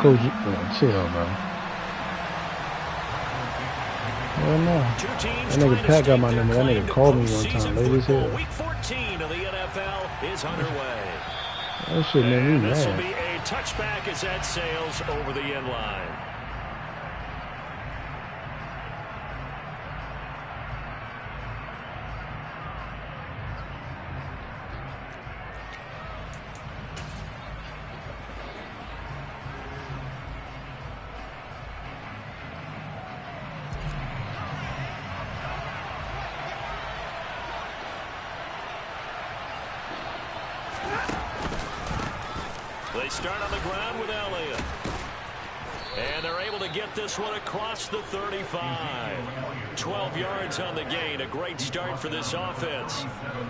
Coach, chill, bro. Hell no. That nigga Pat got my number. That nigga called me one time, late as hell. Week 14 of the NFL is underway. That shit made me mad. This will be a touchback as that sails over the end line. They start on the ground with Elliott. And they're able to get this one across the 35. 12 yards on the gain. A great start for this offense.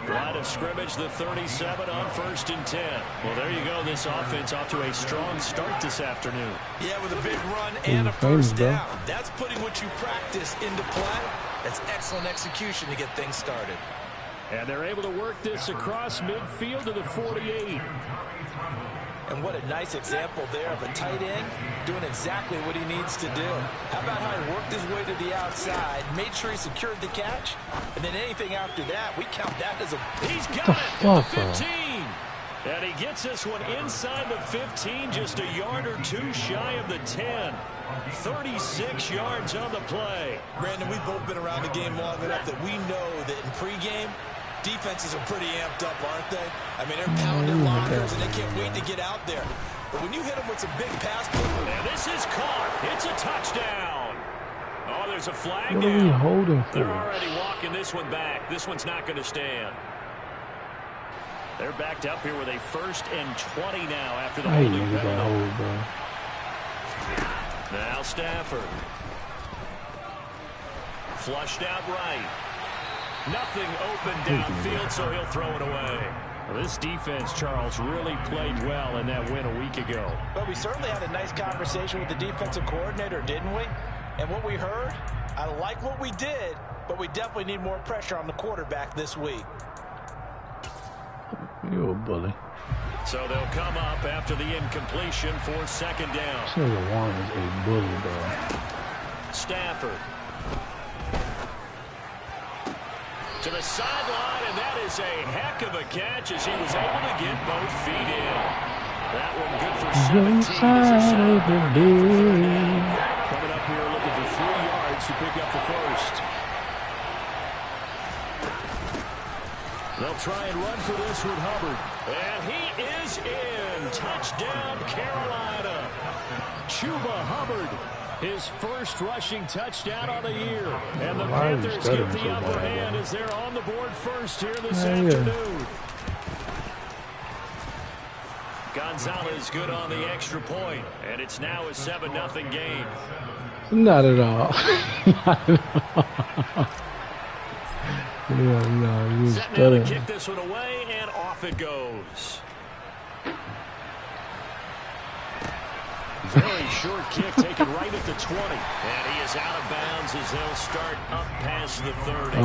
Line of scrimmage, the 37 on 1st and 10. Well, there you go. This offense off to a strong start this afternoon. Yeah, with a big run and a first down. That's putting what you practice into play. That's excellent execution to get things started. And they're able to work this across midfield to the 48. And what a nice example there of a tight end doing exactly what he needs to do. How about how he worked his way to the outside, made sure he secured the catch, and then anything after that, we count that as a... He's got it at the 15. And he gets this one inside the 15, just a yard or two shy of the 10. 36 yards on the play. Brandon, we've both been around the game long enough that we know that in pregame, defenses are pretty amped up, aren't they? I mean, they're pounding lockers, and they can't wait to get out there. But when you hit them with some big pass... And this is caught. It's a touchdown. Oh, there's a flag What down. are we holding for? They're already walking this one back. This one's not going to stand. They're backed up here with a 1st and 20 now after the holding penalty. Now Stafford. Flushed out right. Nothing open downfield, so he'll throw it away. Well, this defense, Charles, really played well in that win a week ago. Well, we certainly had a nice conversation with the defensive coordinator, didn't we? And what we heard, I like what we did, but we definitely need more pressure on the quarterback this week. You're a bully. So they'll come up after the incompletion for 2nd down. This nigga Warren is a bully, bro. Stafford. To the sideline, and that is a heck of a catch as he was able to get both feet in. That one good for 17. Coming up here looking for 3 yards to pick up the first. They'll try and run for this with Hubbard. And he is in. Touchdown, Carolina. Chuba Hubbard. His first rushing touchdown on the year. And the Panthers get the upper hand as they're on the board first here this afternoon. Gonzalez good on the extra point. And it's now a 7-0 game. Not at all. Not at all. Yeah, no, he was setting out to kick this one away, and off it goes. Very short kick taken right at the 20. And he is out of bounds as they'll start up past the 30.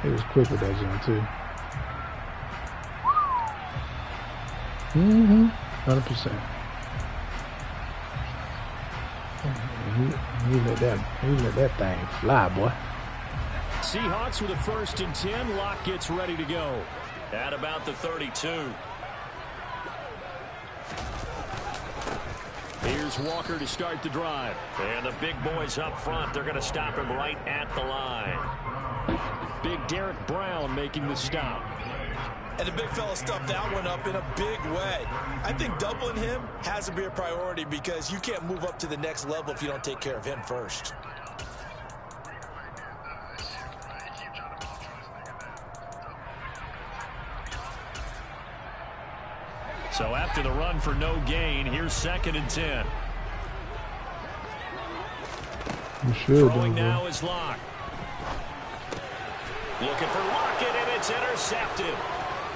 He was quick with that jump, too. 100%. He let that thing fly, boy. Seahawks with a 1st and 10. Locke gets ready to go. At about the 32. Here's Walker to start the drive. And the big boys up front, they're going to stop him right at the line. Big Derek Brown making the stop. And the big fella stuffed that one up in a big way. I think doubling him has to be a priority because you can't move up to the next level if you don't take care of him first. So after the run for no gain, here's 2nd and 10. You should. Throwing now is Locke. Looking for Lockett, and it's intercepted.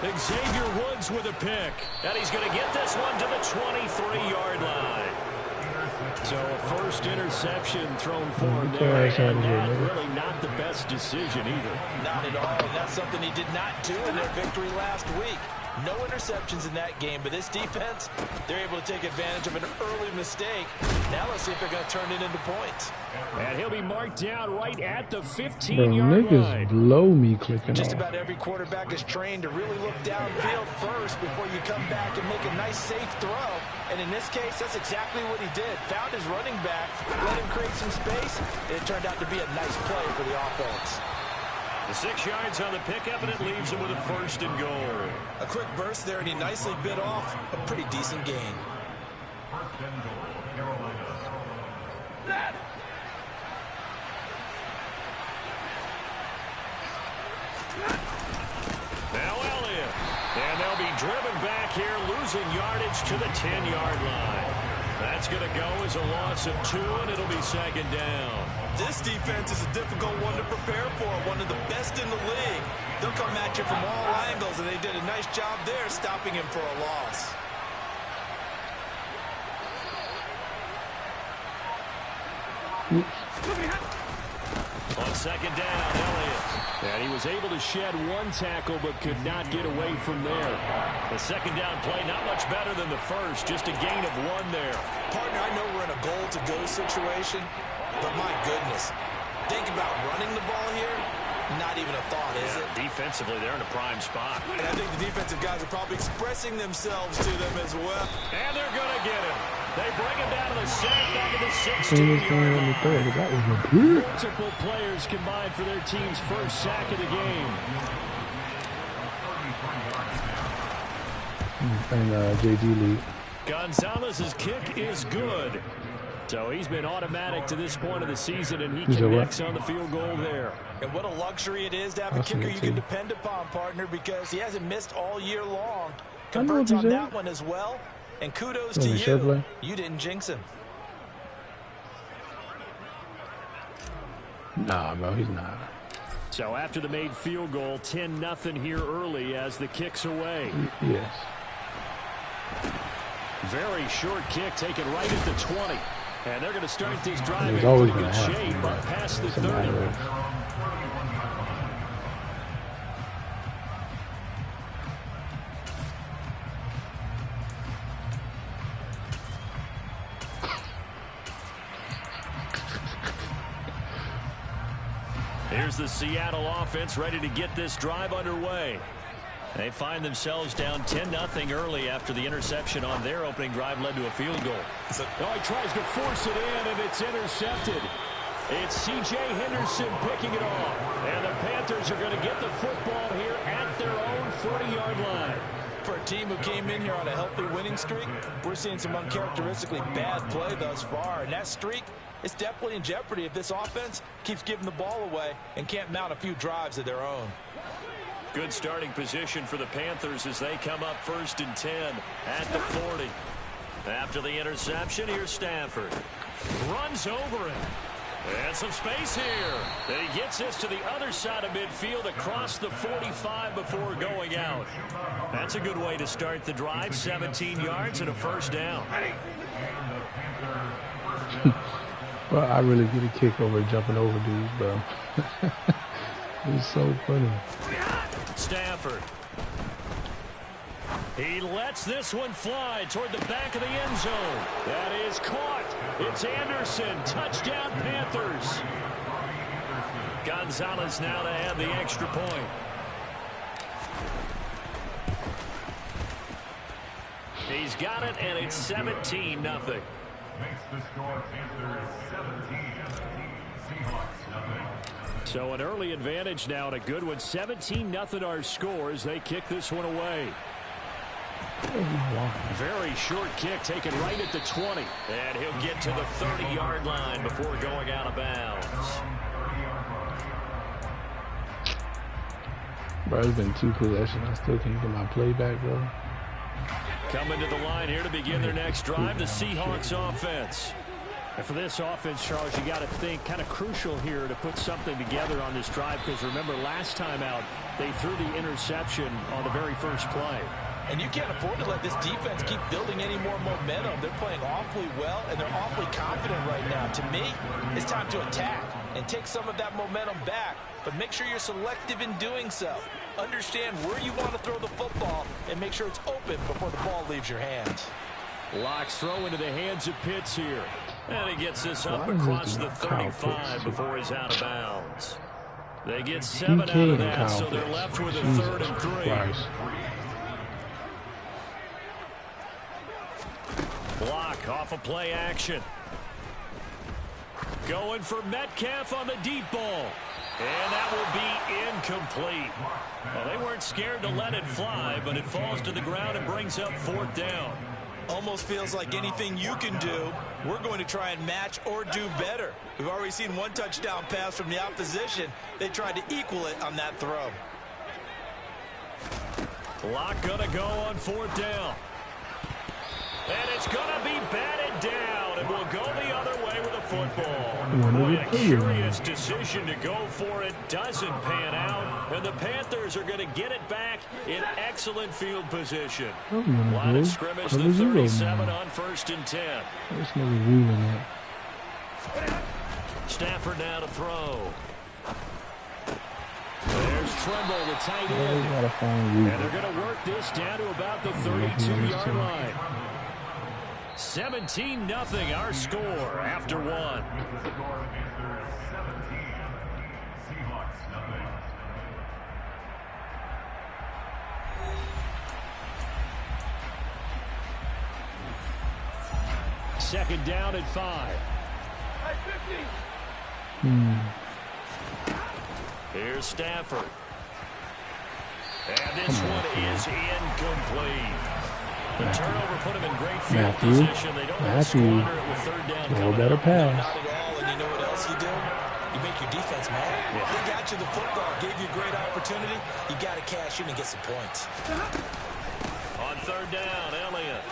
Xavier Woods with a pick. And he's going to get this one to the 23-yard line. So a first interception thrown for him there, and that really not the best decision either. Not at all, and that's something he did not do in their victory last week. No interceptions in that game, but this defense, they're able to take advantage of an early mistake. Now let's see if they're going to turn it into points. And he'll be marked down right at the Bro, 15-yard niggas line. blow me clicking Just off. about every quarterback is trained to really look downfield first before you come back and make a nice, safe throw. And in this case, that's exactly what he did. Found his running back, let him create some space, and it turned out to be a nice play for the offense. The 6 yards on the pickup, and it leaves him with a 1st and goal. A quick burst there, and he nicely bit off a pretty decent gain. Now Elliott. And they'll be driven back here, losing yardage to the 10-yard line. That's going to go as a loss of 2, and it'll be 2nd down. This defense is a difficult one to prepare for, one of the best in the league. They'll come at you from all angles, and they did a nice job there stopping him for a loss. On 2nd down, Elliott. And he was able to shed 1 tackle but could not get away from there. The 2nd down play, not much better than the first, just a gain of 1 there. Partner, I know we're in a goal-to-go situation, but my goodness, think about running the ball here. Not even a thought, is it? Defensively, they're in a prime spot. And I think the defensive guys are probably expressing themselves to them as well. And they're going to get him. They bring him down to the sack back at the Seen this 16-yard thing on the line. third, but that was a good. Multiple players combined for their team's first sack of the game. And JD lead. Gonzalez's kick is good. So he's been automatic to this point of the season, and he He's a what? connects on the field goal there. And what a luxury it is to have a I'll see kicker it you too. can depend upon, partner, because he hasn't missed all year long. I know Converts what on you that said. one as well. And kudos Oh, to the shirt you. play? You didn't jinx him. Nah, bro, he's not. So after the made field goal, 10-0 here early as the kick's away. Yes. Very short kick taken right at the 20. And they're going to start this drive There's in always pretty going good to shape happen. up past the It's a 30. matter of- Here's the Seattle offense ready to get this drive underway. They find themselves down 10-0 early after the interception on their opening drive led to a field goal. Oh, he tries to force it in, and it's intercepted. It's C.J. Henderson picking it off. And the Panthers are going to get the football here at their own 40-yard line. For a team who came in here on a healthy winning streak, we're seeing some uncharacteristically bad play thus far. And that streak is definitely in jeopardy if this offense keeps giving the ball away and can't mount a few drives of their own. Good starting position for the Panthers as they come up 1st and 10 at the 40. After the interception, here's Stafford. Runs over him. And some space here. And he gets this to the other side of midfield across the 45 before going out. That's a good way to start the drive. 17 yards and a 1st down. Well, I really get a kick over jumping over dudes, bro. It's so funny. Stafford. He lets this one fly toward the back of the end zone. That is caught. It's Anderson. Touchdown, Panthers. Gonzalez now to have the extra point. He's got it, and it's 17-0. Makes the score Panthers 17, Seahawks nothing. So an early advantage now, and a good one. 17-0 our score as they kick this one away. Very short kick taken right at the 20. And he'll get to the 30-yard line before going out of bounds. Bro, it's been 2 possessions. I still can't get my play back, bro. Coming to the line here to begin their next drive, the Seahawks offense. And for this offense, Charles, you got to think kind of crucial here to put something together on this drive, because remember last time out they threw the interception on the very first play. And you can't afford to let this defense keep building any more momentum. They're playing awfully well, and they're awfully confident right now. To me, it's time to attack and take some of that momentum back but make sure you're selective in doing so. Understand where you want to throw the football and make sure it's open before the ball leaves your hands. Locks throw into the hands of Pitts here. And he gets this up across the 35 before he's out of bounds. They get 7 out of that, so they're left with a 3rd and 3. Block off of play action. Going for Metcalf on the deep ball. And that will be incomplete. Well, they weren't scared to let it fly, but it falls to the ground and brings up 4th down. Almost feels like anything you can do, we're going to try and match or do better. We've already seen 1 touchdown pass from the opposition. They tried to equal it on that throw. Lock going to go on 4th down. And it's going to be batted down, and we'll go the other way with a football. Boy, a curious decision to go for it. Doesn't pan out, and the Panthers are going to get it back in excellent field position. Line of scrimmage, the 37 on 1st and 10. Stafford now to throw. There's Tremble, the tight end. And they're going to work this down to about the 32-yard line. 17-0 our score after 1. Second down at 5. Here's Stafford. And this one is incomplete. The turnover put him in great field position. They don't want to squander it with 3rd down. No better pass. Not at all, and you know what else you do? You make your defense mad. Yeah. They got you the football, gave you a great opportunity. You got to cash in and get some points. On 3rd down, Elliott.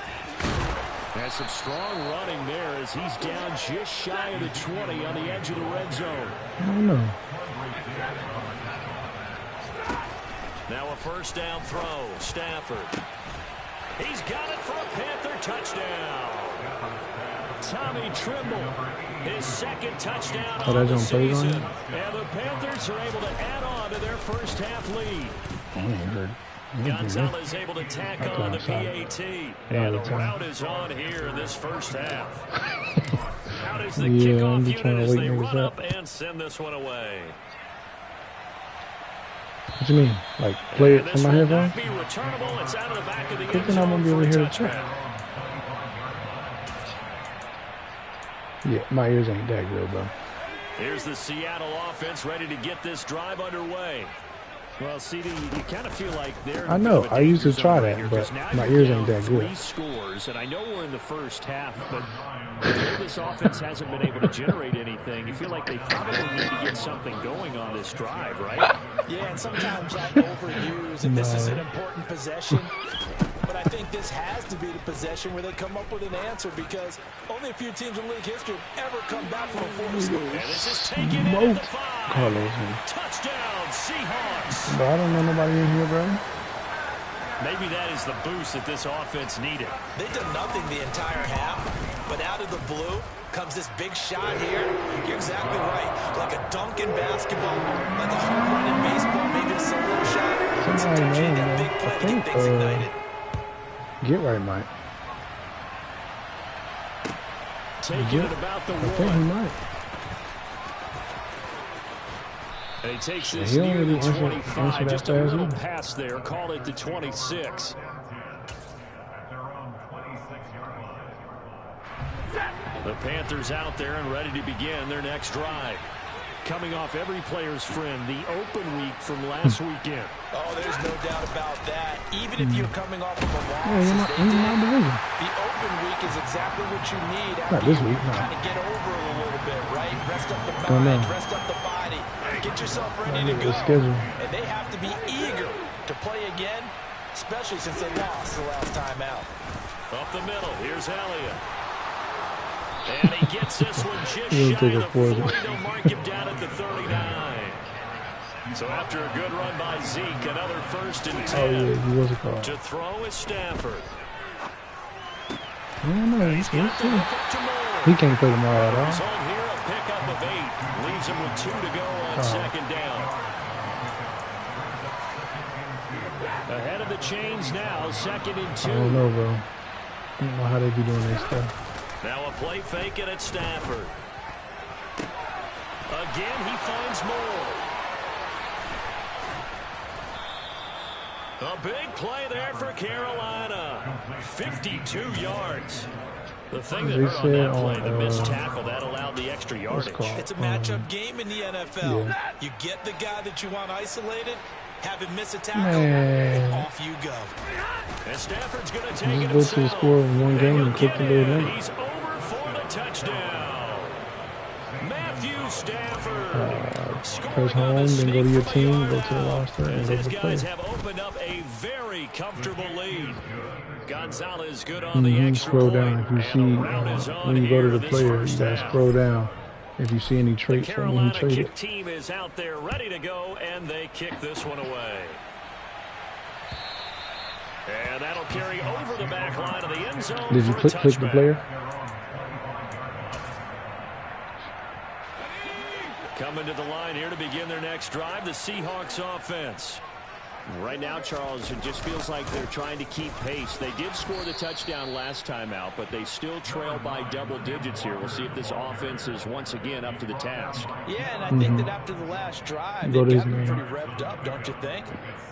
Has some strong running there as he's down just shy of the 20 on the edge of the red zone. I don't know. Now a 1st down throw. Stafford. He's got it for a Panther touchdown. Tommy Tremble, his 2nd touchdown on the season. And the Panthers are able to add on to their first half lead. Gonzalez able to tack on the PAT. And the route is on here in this first half. Out is the kickoff unit as they run up and send this one away. What you mean? Like, play it from my headphones? It's out of the back of the end zone. I'm going to be able to hear the track. Yeah, my ears ain't that good, bro. Here's the Seattle offense ready to get this drive underway. Well, CD, you kind of feel like they're... I know. I used to try that, but my ears ain't that good. 3 scores, and I know we're in the first half, but this offense hasn't been able to generate anything. You feel like they probably need to get something going on this drive, right? Yeah, and sometimes I overuse, and this is an important possession. But I think this has to be the possession where they come up with an answer, because only a few teams in league history have ever come back from a 4 score. And this is taken in at the 5. Touchdown, Seahawks. But I don't know nobody in here, bro. Maybe that is the boost that this offense needed. They've done nothing the entire half, but out of the blue comes this big shot here. You're exactly right. Like a dunk in basketball, like a home run in baseball, maybe a solo shot. Sometimes you need that big play to get things ignited. Get right, Mike. Taking it about the 1. I think he might. And he takes this near the 25. Just a little pass there. Call it the 26. The Panthers out there and ready to begin their next drive. Coming off every player's friend, the open week from last weekend. Oh, there's no doubt about that. Even if you're coming off of a loss, the open week is exactly what you need after you kind of get over it a little bit, right? Rest up the mind, rest up the body, get yourself ready to go. And they have to be eager to play again, especially since they lost the last time out. Up the middle, here's Elliott. And he gets this one just shy of the 40. They'll mark him down at the 39. So after a good run by Zeke, another 1st and 10. To throw is Stafford. I don't know. He can't play tomorrow at all. Here, a pickup him of 8. Leaves him with 2 to go on second down. Ahead of the chains now, 2nd and 2. I don't know, bro. I don't know how they be doing this stuff. Now a play fake it at Stafford. Again, he finds more. A big play there for Carolina. 52 yards. The thing that hurt on that play, the missed tackle, that allowed the extra yardage. It's a matchup game in the NFL. Yeah. You get the guy that you want isolated, have him miss a tackle, and off you go. And Stafford's going to take it himself. Just go to the score in one game and click the little number. He's over for the touchdown. Matthew Stafford. Press home, then go to your team, go to the roster, and go to the play. These guys have opened up a very comfortable lead. Gonzalez good on the extra scroll point. down if you see when you go to the player, you gotta scroll down if you see any traits from when he traded. The Carolina kick team is out there ready to go, and they kick this one away. And that'll carry over the back line of the end zone. Did you click the player? Coming to the line here to begin their next drive, the Seahawks offense. Right now, Charles, it just feels like they're trying to keep pace. They did score the touchdown last time out, but they still trail by double digits here. We'll see if this offense is once again up to the task. Yeah, and I think that after the last drive, they got them pretty revved up, don't you think?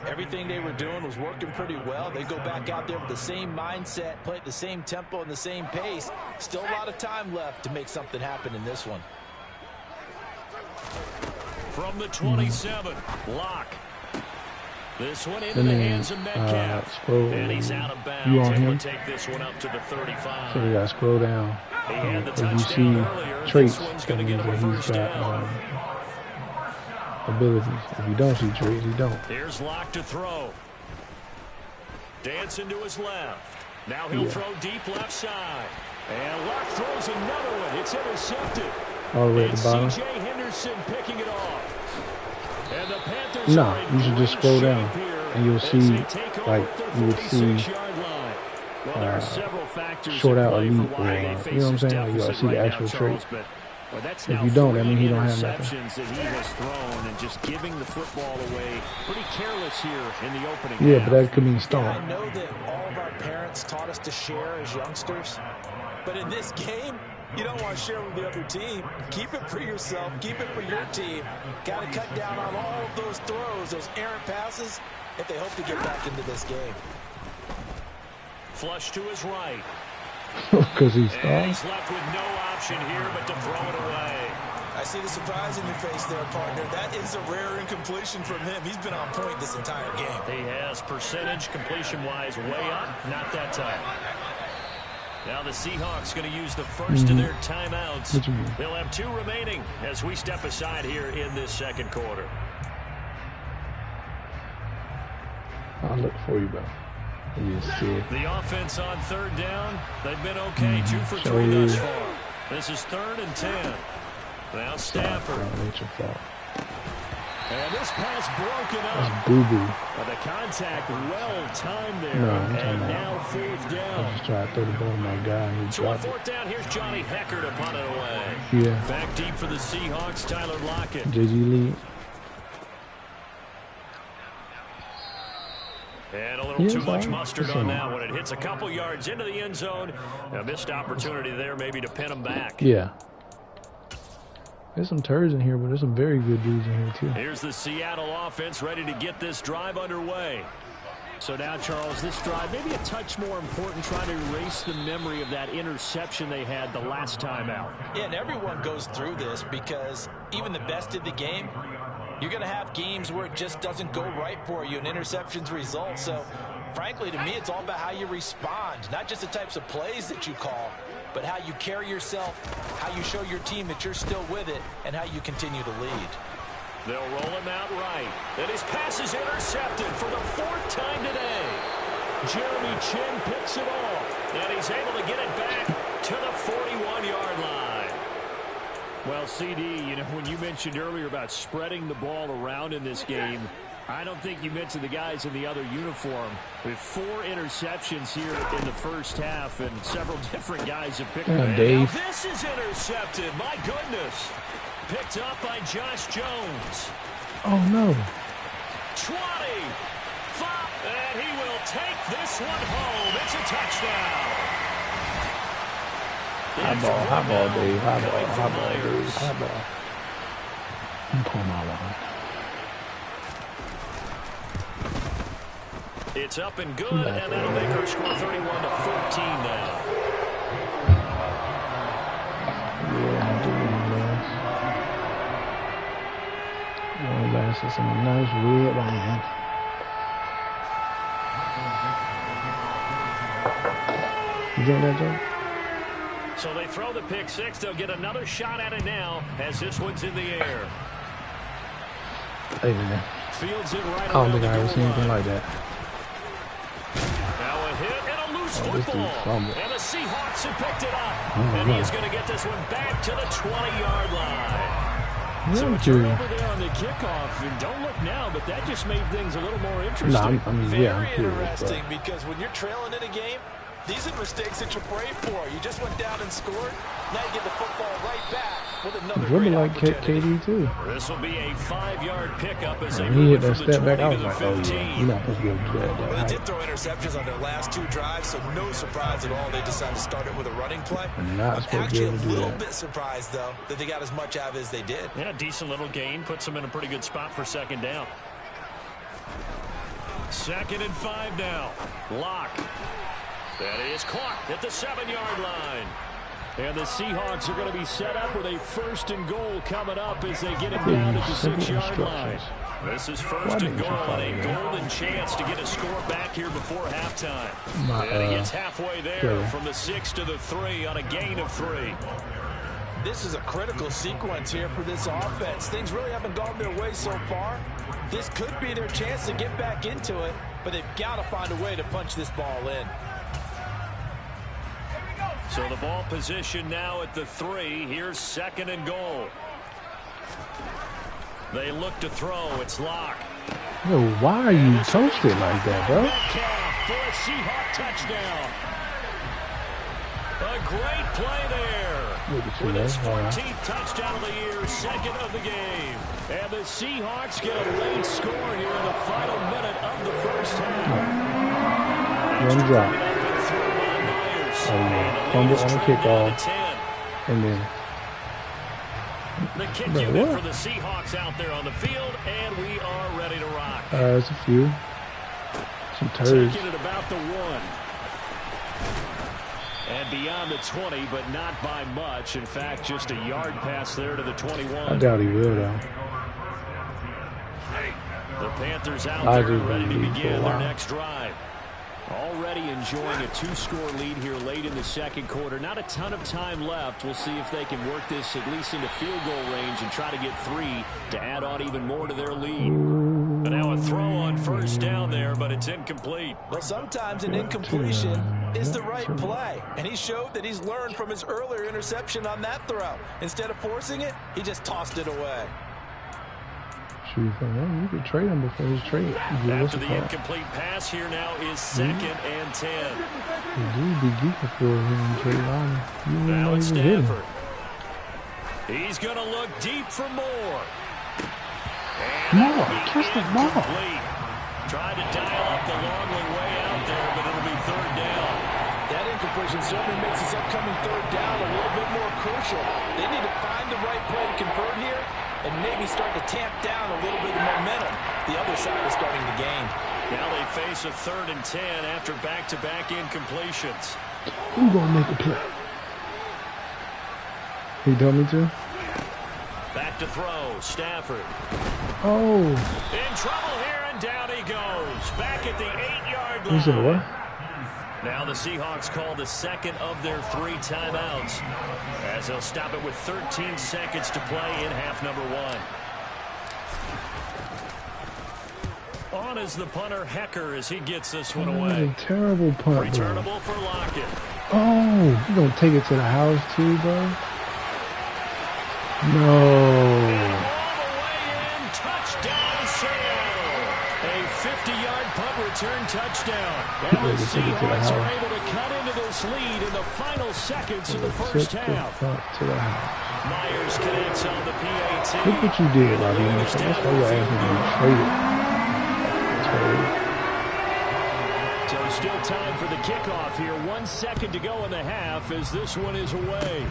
Everything they were doing was working pretty well. They go back out there with the same mindset, play at the same tempo and the same pace. Still a lot of time left to make something happen in this one. From the 27, Locke. This one into the hands of Metcalf. And he's out of bounds. Able to take this one up to the 35. So you got to scroll down. He had the you see earlier. traits, that means that he's got abilities. If you don't see traits, you don't. Here's Locke to throw. Dancing to his left. Now he'll throw deep left side. And Locke throws another one. It's intercepted. All the way at the bottom. C.J. Henderson picking it off. And the Panthers you should just scroll down, and you'll see, like, you would see short out elite, or, you know what I'm saying? Like, you'll see the actual trait. If you don't, I mean, he don't have nothing. That he has thrown and just giving the football away pretty careless here in the opening Yeah, half. but that could mean stall. I know that all of our parents taught us to share as youngsters, but in this game, you don't want to share with the other team. Keep it for yourself. Keep it for your team. Got to cut down on all of those throws, those errant passes, if they hope to get back into this game. Flush to his right. Because he's stalled. And he's left with no option here but to throw it away. I see the surprise in your face there, partner. That is a rare incompletion from him. He's been on point this entire game. He has percentage completion-wise way up. Not that time. Now the Seahawks going to use the first of their timeouts. They'll have 2 remaining as we step aside here in this second quarter. I'll look for you, bro. The offense on third down. They've been okay. 2 for 3 thus far. This is 3rd and 10. Now Stafford. And this pass broken up. That's boo-boo. The contact well-timed there. No, and now 4th down. I just tried to throw the ball to my guy. And he So on dropped 4th down, here's Johnny Hecker to punt it away. Yeah. Back deep for the Seahawks, Tyler Lockett. JG Lee. And a little too much mustard on that one. It hits a couple yards into the end zone. A missed opportunity there maybe to pin him back. Yeah. There's some turds in here, but there's some very good dudes in here, too. Here's the Seattle offense ready to get this drive underway. So now, Charles, this drive maybe a touch more important, trying to erase the memory of that interception they had the last time out. Yeah, and everyone goes through this because even the best in the game, you're going to have games where it just doesn't go right for you and interceptions result. So, frankly, to me, it's all about how you respond, not just the types of plays that you call, but how you carry yourself, how you show your team that you're still with it, and how you continue to lead. They'll roll him out right. And his pass is intercepted for the 4th time today. Jeremy Chinn picks it off, and he's able to get it back to the 41-yard line. Well, CD, you know, when you mentioned earlier about spreading the ball around in this game, I don't think you mentioned the guys in the other uniform. With 4 interceptions here in the first half, and several different guys have picked them. Dave. Now this is intercepted. My goodness. picked up by Josh Jones. Oh, no. 20. 5. And he will take this one home. It's a touchdown. High ball, Dave. High ball, Dave. High ball. I'm pulling my line. It's up and good, and that'll make our score 31-14 now. Yeah, I'm doing this. One last is some nice red line. You getting that, Joe? So they throw the pick six. They'll get another shot at it now as this one's in the air. Hey, man. Fields it right I don't around think the I ever goal seen anything line. like that. Now a hit and a loose Oh, this football. dude fumbled. And the Seahawks have picked it up. Oh, and he no. is going to get this one back to the 20-yard line. Yeah, So a dude. turnover there on the kickoff, and don't look now, but that just made things a little more interesting. Nah, I mean, yeah, I'm Very curious. interesting because when you're trailing in a game, these are mistakes that you pray for. You just went down and scored. Now you get the football right back with another Dribbling great like opportunity. KD, too. This will be a 5-yard pickup as they When he move hit it that from the step 20 back, I to was the like, oh, 15. yeah. You're not supposed to be able to do that. Well, they That did throw interceptions on their last two drives, so no surprise at all they decided to start it with a running play. Not I'm supposed to be actually a able to do little that. bit surprised, though, that they got as much out of it as they did. Yeah, decent little gain. Puts them in a pretty good spot for second down. 2nd and 5 now. Lock. That is caught at the 7-yard line. And the Seahawks are going to be set up with a 1st and goal coming up as they get him down at the 6-yard line. This is 1st and goal and a golden chance to get a score back here before halftime. And he gets halfway there from the 6 to the 3 on a gain of 3. This is a critical sequence here for this offense. Things really haven't gone their way so far. This could be their chance to get back into it, but they've got to find a way to punch this ball in. So the ball position now at the 3. Here's 2nd and goal. They look to throw. It's Lock. Yo, why are you toasted like that, bro? Metcalf for a Seahawk touchdown. A great play there. Look at you, With his man. 14th touchdown of the year, 2nd of the game. And the Seahawks get a late score here in the final minute of the first half. One drop. Up and through by Myers. Oh, yeah. And the lead Fumble is on the trimmed down kickoff. to 10. And then, The kick Bro, unit what? for the Seahawks out there on the field, and we are ready to rock. there's a few. Some turds. Taking it about the 1. And beyond the 20, but not by much. In fact, just a yard pass there to the 21. I doubt he will, though. The Panthers out I there do ready to believe for a begin their while. next drive. Already enjoying a 2-score lead here late in the second quarter. Not a ton of time left. We'll see if they can work this at least into field goal range and try to get 3 to add on even more to their lead. And now a throw on 1st down there, but it's incomplete. Well, sometimes an incompletion is the right play, and he showed that he's learned from his earlier interception on that throw. Instead of forcing it, he just tossed it away. Shoot, you could trade him before his trade. After the incomplete pass, here now is 2nd and 10. The dude be geeking for him trade line. You wouldn't Now know it's he was hitting. Stafford. He's going to look deep for more. And More, that'll be catch the ball. incomplete. Tried to dial up the Longley way out there, but it'll be 3rd down. That incompletion certainly makes this upcoming 3rd down a little bit more crucial. They need to find the right play to convert here and maybe start to tamp down a little bit of momentum. The other side is starting to gain. Now they face a 3rd and 10 after back-to-back incompletions. Who gonna make a play? He told me to. Back to throw, Stafford. Oh, In trouble here, and down he goes. Back at the 8-yard line. he said what? Now the Seahawks call the 2nd of their 3 timeouts as they'll stop it with 13 seconds to play in half number 1. On is the punter, Hecker, as he gets this one That away. was a terrible punt, bro. Returnable for Lockett. Oh, you gonna take it to the house too, bro? No. All the way in, touchdown Seattle. A 50-yard 40-yard punt return touchdown. And the Seahawks are able to cut into this lead in the final seconds of the first half. Myers connects on the PAT. Look what you did, Robbie. That's why you're asking to be traded. So still time for the kickoff here. 1 second to go in the half as this one is away.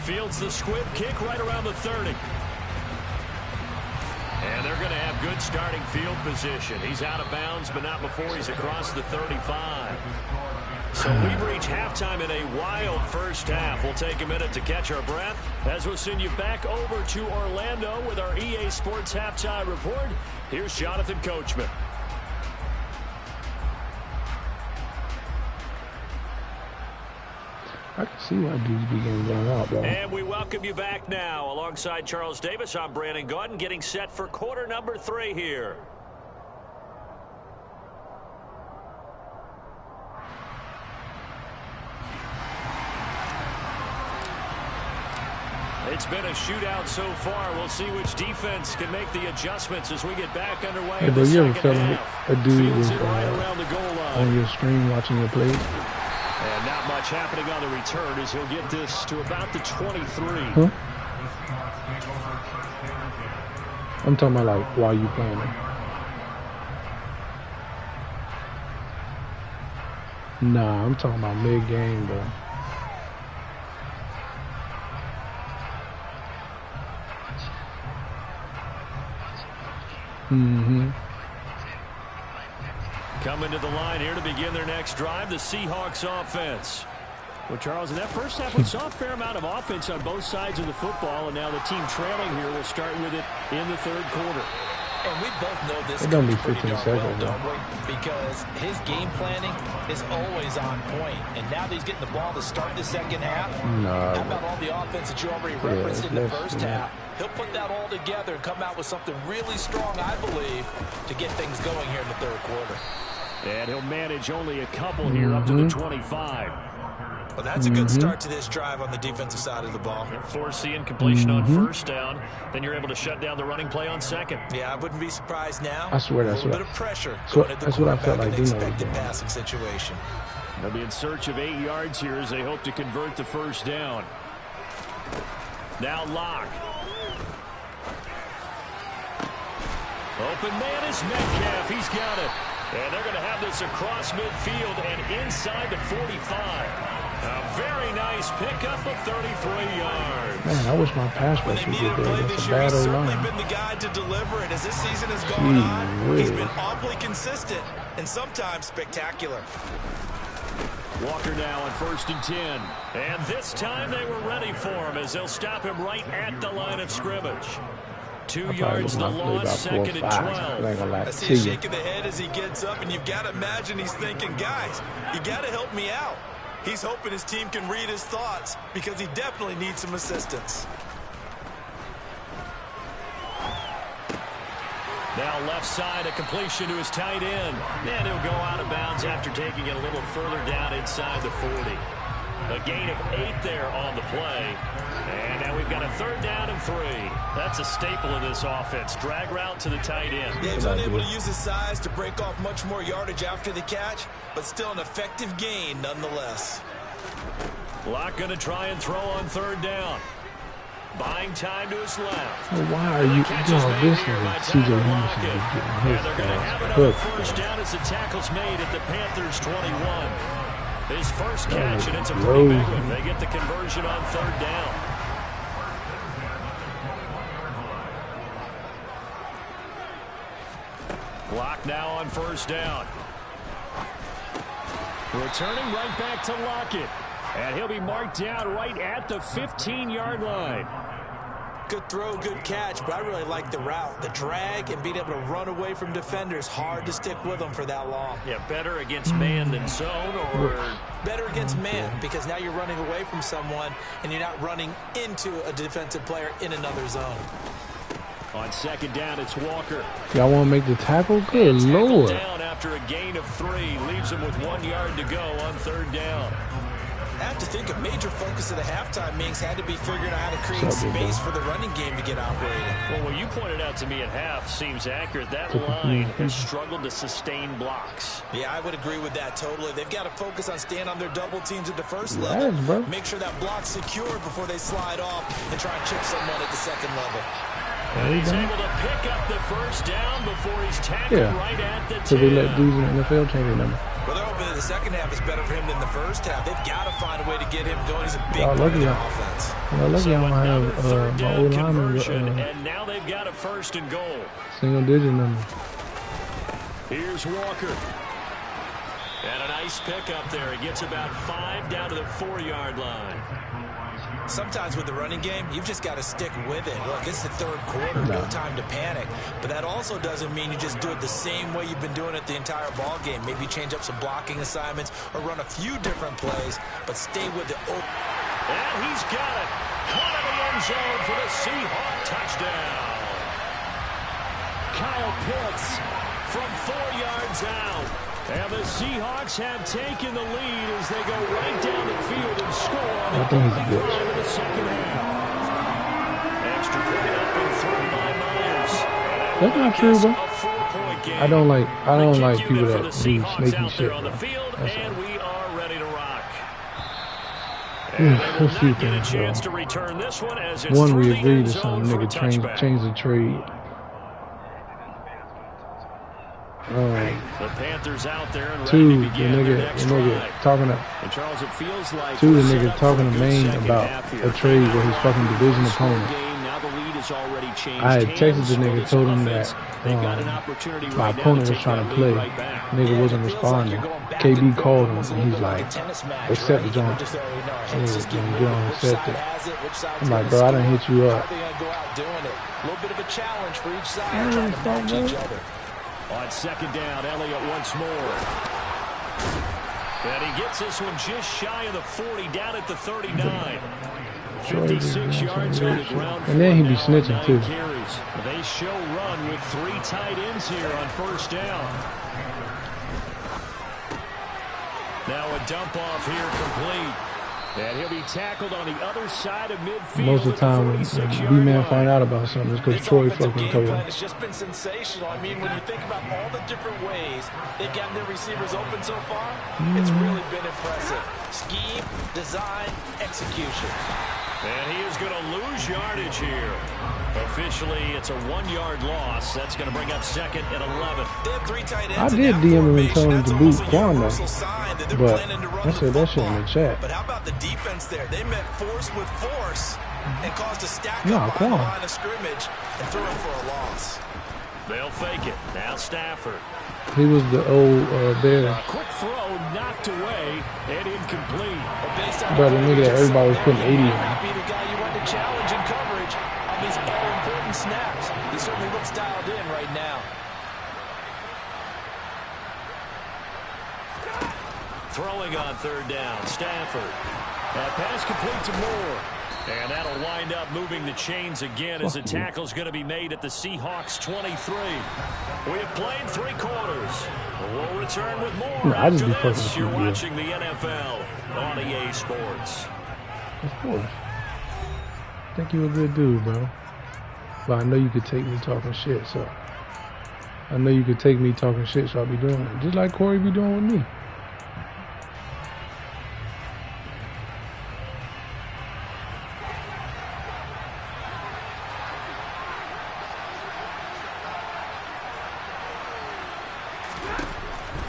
Fields the squib kick right around the 30. And they're going to have good starting field position. He's out of bounds, but not before he's across the 35. So we've reached halftime in a wild first half. We'll take a minute to catch our breath as we'll send you back over to Orlando with our EA Sports Halftime Report. Here's Jonathan Coachman. I can see why dudes be getting blown out, though. And we welcome you back now. Alongside Charles Davis, I'm Brandon Gaudin, getting set for quarter number 3 here. It's been a shootout so far. We'll see which defense can make the adjustments as we get back underway. Hey, bro, you ever felt like a dude was right around the goal line. on your screen watching your play? And not much happening on the return as he'll get this to about the 23. Huh? I'm talking about like while you playing it. Nah, I'm talking about mid-game, bro. Mm-hmm. Coming to the line here to begin their next drive, the Seahawks offense. Well, Charles, in that first half, we saw a fair amount of offense on both sides of the football, and now the team trailing here will start with it in the third quarter. And we both know this It's gonna be pretty 15 darn seconds, well, don't we? Because his game planning is always on point. And now that he's getting the ball to start the second half, Nah. how about all the offense that you already referenced in the first half? He'll put that all together and come out with something really strong, I believe, to get things going here in the third quarter. And he'll manage only a couple here up to the 25. Well, that's a good start to this drive on the defensive side of the ball. Forcing completion on first down. Then you're able to shut down the running play on second. Yeah, I wouldn't be surprised now. I swear that's a what little bit of pressure. that's what I felt like. Expected passing situation. They'll be in search of 8 yards here as they hope to convert the first down. Now Locke. Open man is Metcalf. He's got it. And they're going to have this across midfield and inside the 45. A very nice pickup of 33 yards. Man, I wish my pass rush would get there. That's a bad He's old certainly line. been the guy to deliver it as this season has gone on. He's been awfully consistent and sometimes spectacular. Walker now on 1st and 10. And this time they were ready for him as they'll stop him right at the line of scrimmage. 2 yards the loss, 2nd and 12. I see him shaking the head as he gets up, and you've got to imagine he's thinking, guys, you got to help me out. He's hoping his team can read his thoughts because he definitely needs some assistance. Now left side, a completion to his tight end. And he'll go out of bounds after taking it a little further down inside the 40. A gain of 8 there on the play. And now we've got a 3rd down and 3. That's a staple of this offense. Drag route to the tight end. Yeah, he's unable to use his size to break off much more yardage after the catch, but still an effective gain nonetheless. Locke going to try and throw on 3rd down. Buying time to his left. Well, why are you doing this? C.J. Henderson is getting his ass cooked. 1st down as the tackle's made at the Panthers' 21. His first catch, and it's a pretty big one. They get the conversion on 3rd down. Locke now on 1st down. Returning right back to Lockett. And he'll be marked down right at the 15-yard line. Good throw, good catch, but I really like the route. The drag and being able to run away from defenders, hard to stick with them for that long. Yeah, better against man than zone, or better against man, because now you're running away from someone and you're not running into a defensive player in another zone. On 2nd down, it's Walker. Y'all want to make the tackle? Good Lord. Down after a gain of 3, leaves him with 1 yard to go on 3rd down. I have to think a major focus of the halftime meetings had to be figuring out how to create space for the running game to get operating. Well, what you pointed out to me at half seems accurate. That line has struggled to sustain blocks. Yeah, I would agree with that totally. They've got to focus on staying on their double teams at the first level. Make sure that block's secure before they slide off and try and chip someone at the second level. And he's able to pick up the first down before he's tackled right at the 10. So they let dudes in the NFL change their number. Well, they're hoping that the second half is better for him than the first half. They've got to find a way to get him going. He's a big part of the offense. Lucky I don't have my old lineman and now they've got a first and goal. Single-digit number. Here's Walker. And a nice pick up there. He gets about 5 down to the 4-yard line. Sometimes with the running game, you've just got to stick with it. Look, it's the third quarter, no time to panic. But that also doesn't mean you just do it the same way you've been doing it the entire ball game. Maybe change up some blocking assignments or run a few different plays, but stay with it. And he's got it. Caught in the end zone for the Seahawk touchdown. Kyle Pitts from 4 yards out. And the Seahawks have taken the lead as they go right down the field and score on the opening drive of the second half. Extra point up and thrown by Myers. That's not true, bro. I don't like people that do sneaky shit. On the field, and we are ready to rock. Let's see get a chance to return this one as it's one, we agreed to some nigga change the trade. The Panthers out there and two, ready to begin the nigga talking to Charles, it feels like the nigga talking to Maine about a trade with his fucking division opponent. I had texted the nigga, told him that my opponent was trying to play. Nigga wasn't responding. KB called him and he's like, accept the joint. Accept it. I'm like, bro, I done hit you up. A little bit of a challenge for each side trying to match each other. On second down, Elliott once more. And he gets this one just shy of the 40, down at the 39. 56 yards on the ground. And then he be snitching too. Carries. They show run with 3 tight ends here on first down. Now a dump off here complete. And he'll be tackled on the other side of midfield. Most of the time when B-Man find out about something, it's because Troy fucking told him. It's just been sensational. I mean, when you think about all the different ways they've gotten their receivers open so far, it's really been impressive. Scheme, design, execution. And he is going to lose yardage here. Officially, it's a 1-yard loss. That's going to bring up second and 11. They have 3 tight ends. I did DM him and tell him to boot Quan though. But I said that shit in the chat. But how about the defense there? They met force with force and caused a stack up on the line of scrimmage and threw it for a loss. They'll fake it. Now Stafford. He was the old Bear. Quick throw knocked away and incomplete. But the nigga that everybody was putting 80 on. Be the guy you want to challenge in coverage on these all-important snaps. He certainly looks dialed in right now. Throwing on third down, Stafford. Pass complete to Moore. And that'll wind up moving the chains again as the tackle's going to be made at the Seahawks 23. We have played 3 quarters. We'll return with more after this. You're watching the NFL on EA Sports. Of course. I think you're a good dude, bro. But I know you could take me talking shit, so I'll be doing it. Just like Corey be doing with me.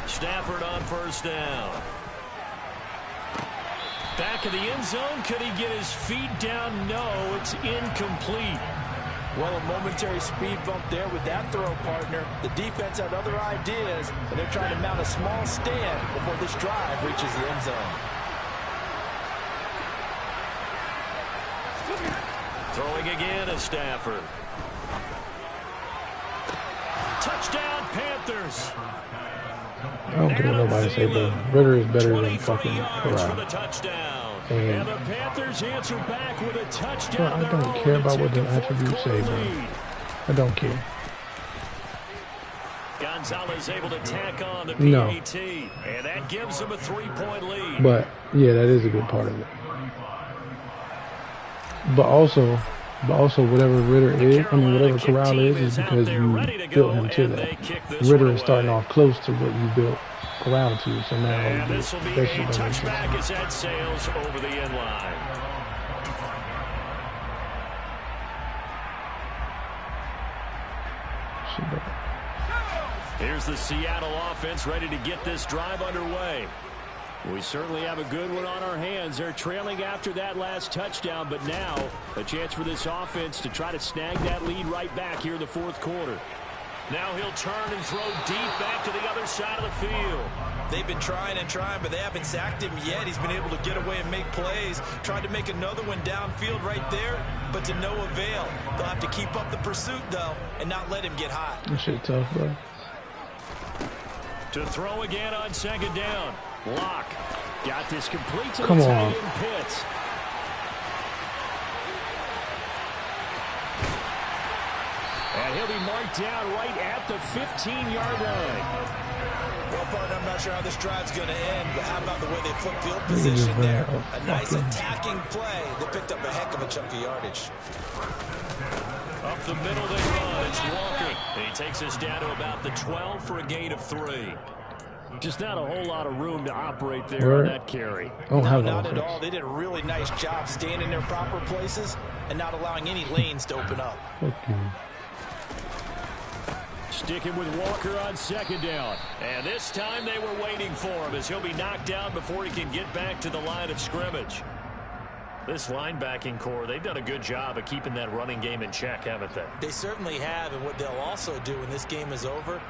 Stafford on first down. Back of the end zone. Could he get his feet down? No, it's incomplete. Well, a momentary speed bump there with that throw partner. The defense had other ideas, and they're trying to mount a small stand before this drive reaches the end zone. Throwing again is Stafford. Touchdown, Panthers. I don't care what nobody say, but Ritter is better than fucking Corral. And the Panthers answer back with a touchdown. I don't care about what the attributes say, bro. I don't care. Gonzalez able to tack on the PAT, and that gives him a 3-point lead. But yeah, that is a good part of it. But also whatever Ritter is, whatever Corral is because you built him to that. Ritter is starting off close to what you built Corral to, so now and this will be a touchback as that sails over the end line. Here's the Seattle offense ready to get this drive underway. We certainly have a good one on our hands. They're trailing after that last touchdown, but now a chance for this offense to try to snag that lead right back here in the fourth quarter. Now he'll turn and throw deep back to the other side of the field. They've been trying and trying, but they haven't sacked him yet. He's been able to get away and make plays. Tried to make another one downfield right there, but to no avail. They'll have to keep up the pursuit, though, and not let him get hot. That shit tough, bro. To throw again on second down. Locke got this complete to the tight end Pitts. And he'll be marked down right at the 15-yard line. Well, partner, I'm not sure how this drive's going to end, but how about the way they flipped field position there? A nice attacking play that picked up a heck of a chunk of yardage. Up the middle they run. It's Walker. And he takes us down to about the 12 for a gain of 3. Just not a whole lot of room to operate there on that carry. No, not at all. They did a really nice job staying in their proper places and not allowing any lanes to open up. Sticking with Walker on second down. And this time they were waiting for him as he'll be knocked down before he can get back to the line of scrimmage. This linebacking core, they've done a good job of keeping that running game in check, haven't they? They certainly have, and what they'll also do when this game is over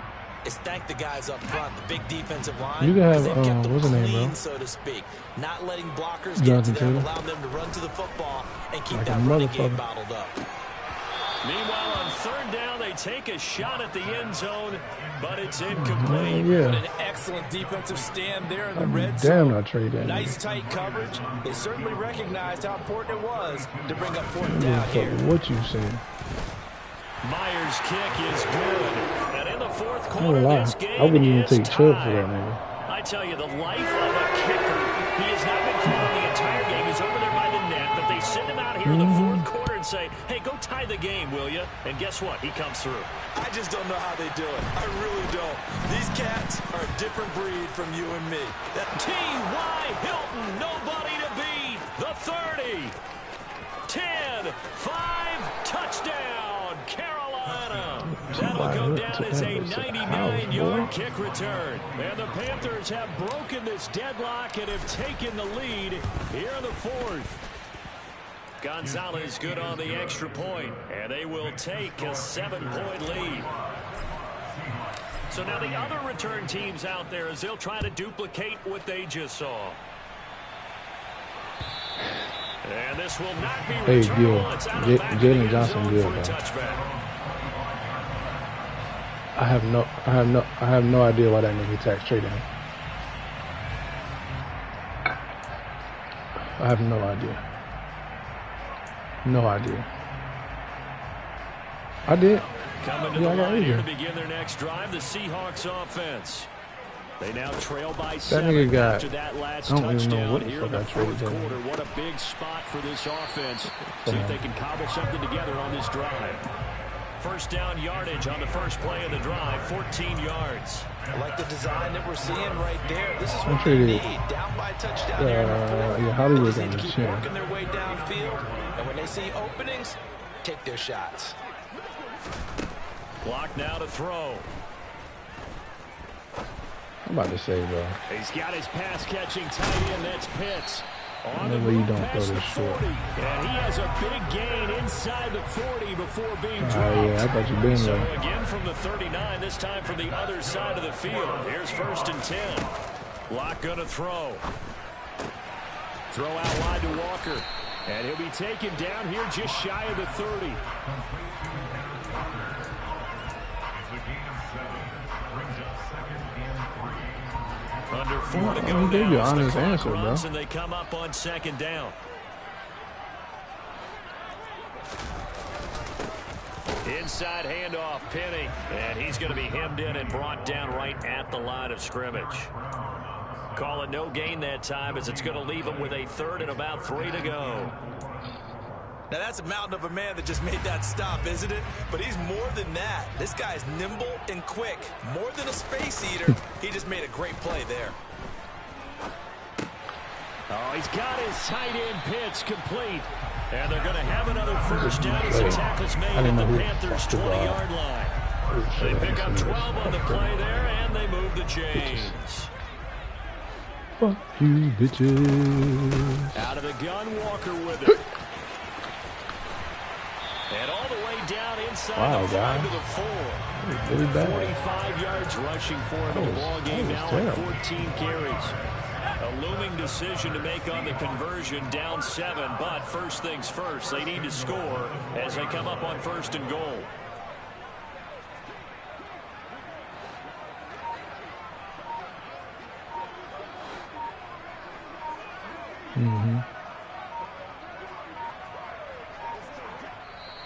is thank the guys up front, the big defensive line. You can have, they've kept them what's the name, clean, bro? so to speak. Not letting blockers get to them, allowing them to run to the football and keep that running game bottled up. Meanwhile, on third down, they take a shot at the end zone, but it's incomplete. What an excellent defensive stand there in the red zone. Nice tight coverage. They certainly recognized how important it was to bring up fourth down here. What you saying? Myers' kick is good. And in the fourth quarter, this game I wouldn't even take Chubb tied. for that, nigga. I tell you, the life of a kicker. He has not been thrown the entire game. He's over there by the net, but they send him out here in the fourth quarter and say, hey, go tie the game, will you? And guess what? He comes through. I just don't know how they do it. I really don't. These cats are a different breed from you and me. T.Y. Hilton, nobody to beat. The 30. 10, 5, touchdown, Carolina. That'll go down as a 99-yard kick return. And the Panthers have broken this deadlock and have taken the lead here in the fourth. Gonzalez good on the extra point, and they will take a 7-point lead. So now the other return teams out there as they'll try to duplicate what they just saw. And this will not be returnable. It's out of the back of the end zone for a touchback. I have no idea why that nigga tacked straight in. I have no idea. No idea. I did. Coming to the line here to begin their next drive, the Seahawks offense. They now trail by 7 after that last touchdown here in the fourth quarter. What a big spot for this offense. See if they can cobble something together on this drive. First down yardage on the first play of the drive, 14 yards. I like the design that we're seeing right there. This is what they need. Down by a touchdown here in the fourth. Yeah, Hollywood they just keep working their way downfield. And when they see openings, take their shots. Block now to throw. I'm about to say, bro. He's got his pass-catching tight end. That's Pitts. On the you don't past throw the this short. 40. And he has a big gain inside the 40 before being dropped. Yeah, I thought you'd been so there. again from the 39, this time from the other side of the field. Here's 1st and 10. Locke gonna throw. Throw out wide to Walker. And he'll be taken down here just shy of the 30. Under 4 to go now. Honest answer, bro. And they come up on 2nd down. inside handoff, Penny. And he's going to be hemmed in and brought down right at the line of scrimmage. Call it no gain that time as it's going to leave him with a 3rd and about 3 to go. Now, that's a mountain of a man that just made that stop, isn't it? But he's more than that. This guy's nimble and quick. More than a space eater. He just made a great play there. Oh, he's got his tight end pitch complete. And they're going to have another first down as the tackle's made at the Panthers' 20-yard line. They pick up 12 on the play there, and they move the chains. Fuck you, bitches. Out of the gun, Walker with it. And all the way down inside the 5 to the 4. Really bad. 45 yards rushing for him in the ball game now at 14 carries. A looming decision to make on the conversion, down 7. But first things first, they need to score as they come up on 1st and goal.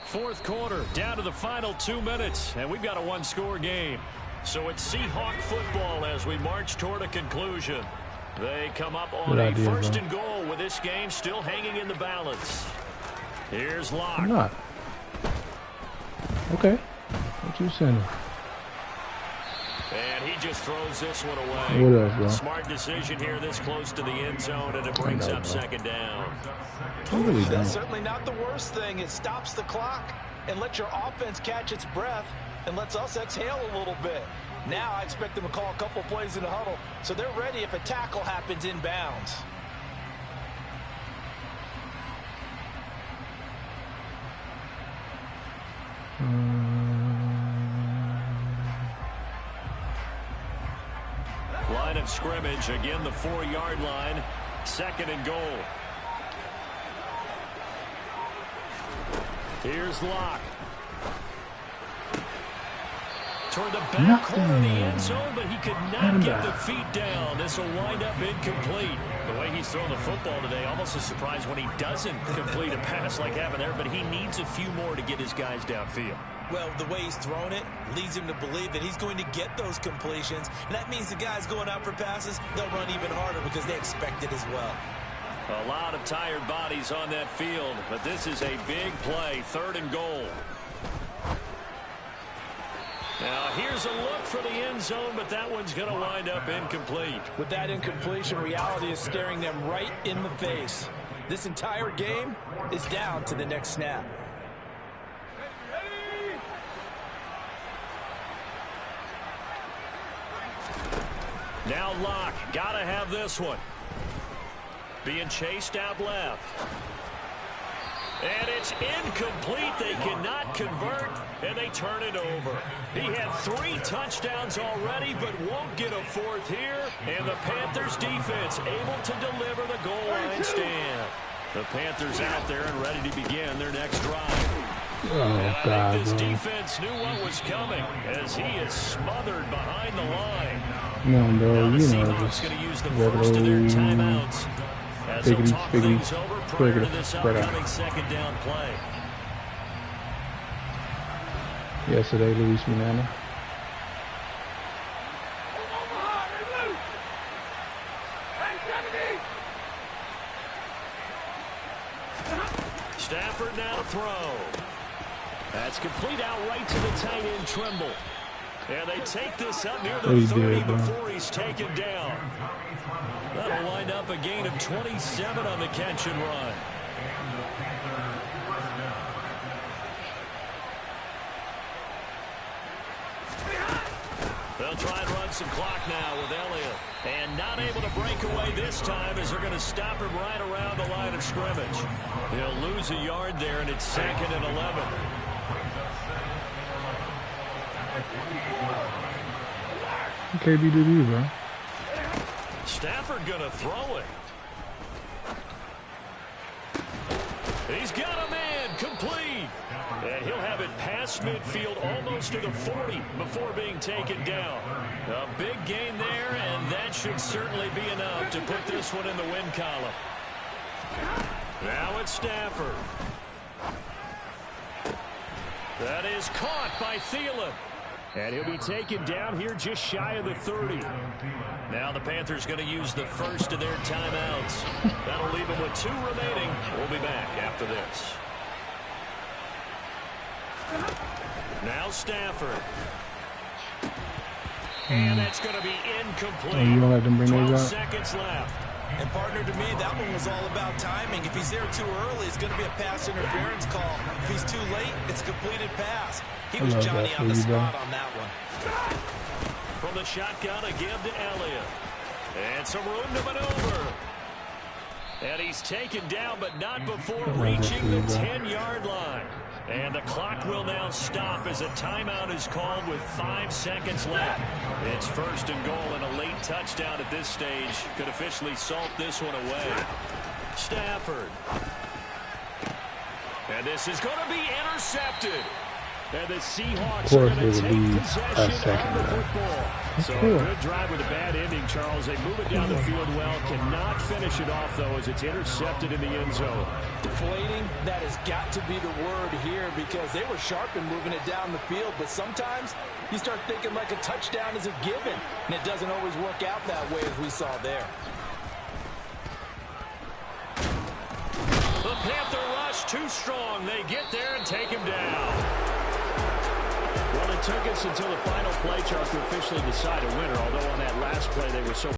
Fourth quarter, down to the final 2 minutes, and we've got a 1-score game. So it's Seahawk football as we march toward a conclusion. They come up on a 1st and goal with this game still hanging in the balance. Here's Locke. I'm not. Okay. What you saying? And he just throws this one away. What else, bro? Smart decision here this close to the end zone, and it brings up 2nd down. Really That's certainly not the worst thing. It stops the clock and lets your offense catch its breath and lets us exhale a little bit. Now I expect them to call a couple plays in the huddle so they're ready if a tackle happens inbounds. Line of scrimmage, again the 4-yard line, 2nd and goal. Here's Locke. Toward the back corner of the end zone, but he could not get the feet down. This will wind up incomplete. The way he's thrown the football today, almost a surprise when he doesn't complete a pass like having there, but he needs a few more to get his guys downfield. Well, the way he's thrown it leads him to believe that he's going to get those completions. And that means the guys going out for passes, they'll run even harder because they expect it as well. A lot of tired bodies on that field, but this is a big play, 3rd and goal. Now, here's a look for the end zone, but that one's going to wind up incomplete. With that incompletion, reality is staring them right in the face. This entire game is down to the next snap. Now Locke, got to have this one. Being chased out left. And it's incomplete. They cannot convert, and they turn it over. He had 3 touchdowns already, but won't get a 4th here. And the Panthers defense able to deliver the goal line stand. The Panthers out there and ready to begin their next drive. Oh, God, this defense knew what was coming as he is smothered behind the line. No, bro, now the you know, Seahawks just going to use the first of their timeouts as they'll talk things over prior to this upcoming 2nd down play. Yesterday, Luis Manana. Stafford now to throw. That's complete out right to the tight end, Trimble. And they take this up near the 30 before he's taken down. That'll wind up a gain of 27 on the catch and run. They'll try and run some clock now with Elliott. And not able to break away this time as they're going to stop him right around the line of scrimmage. He'll lose a yard there, and it's 2nd and 11. KBDB, bro. Stafford going to throw it. He's got a man, complete. And he'll have it past midfield almost to the 40 before being taken down. A big gain there, and that should certainly be enough to put this one in the win column. Now it's Stafford. That is caught by Thielen. And he'll be taken down here just shy of the 30. Now the Panthers going to use the first of their timeouts. That'll leave them with 2 remaining. We'll be back after this. Now Stafford. And that's going to be incomplete. Oh, you don't let them bring 12 those out? seconds left. And partner, to me, that one was all about timing. If he's there too early, it's going to be a pass interference call. If he's too late, it's a completed pass. He was Johnny on the spot on that one. From the shotgun, a give to Elliott. And some room to maneuver. And he's taken down, but not before reaching the 10-yard line. And the clock will now stop as a timeout is called with 5 seconds left. It's 1st and goal, and a late touchdown at this stage could officially salt this one away. Stafford. And this is going to be intercepted. And the Seahawks are going to take possession of the football. So cool. A good drive with a bad ending, Charles. They move it down the field well. Cannot finish it off, though, as it's intercepted in the end zone. Deflating, that has got to be the word here because they were sharp in moving it down the field. But sometimes you start thinking like a touchdown is a given. And it doesn't always work out that way as we saw there. The Panther rush too strong. They get there and take him down. Well, it took us until the final play, Charles, to officially decide a winner, although on that last play they were so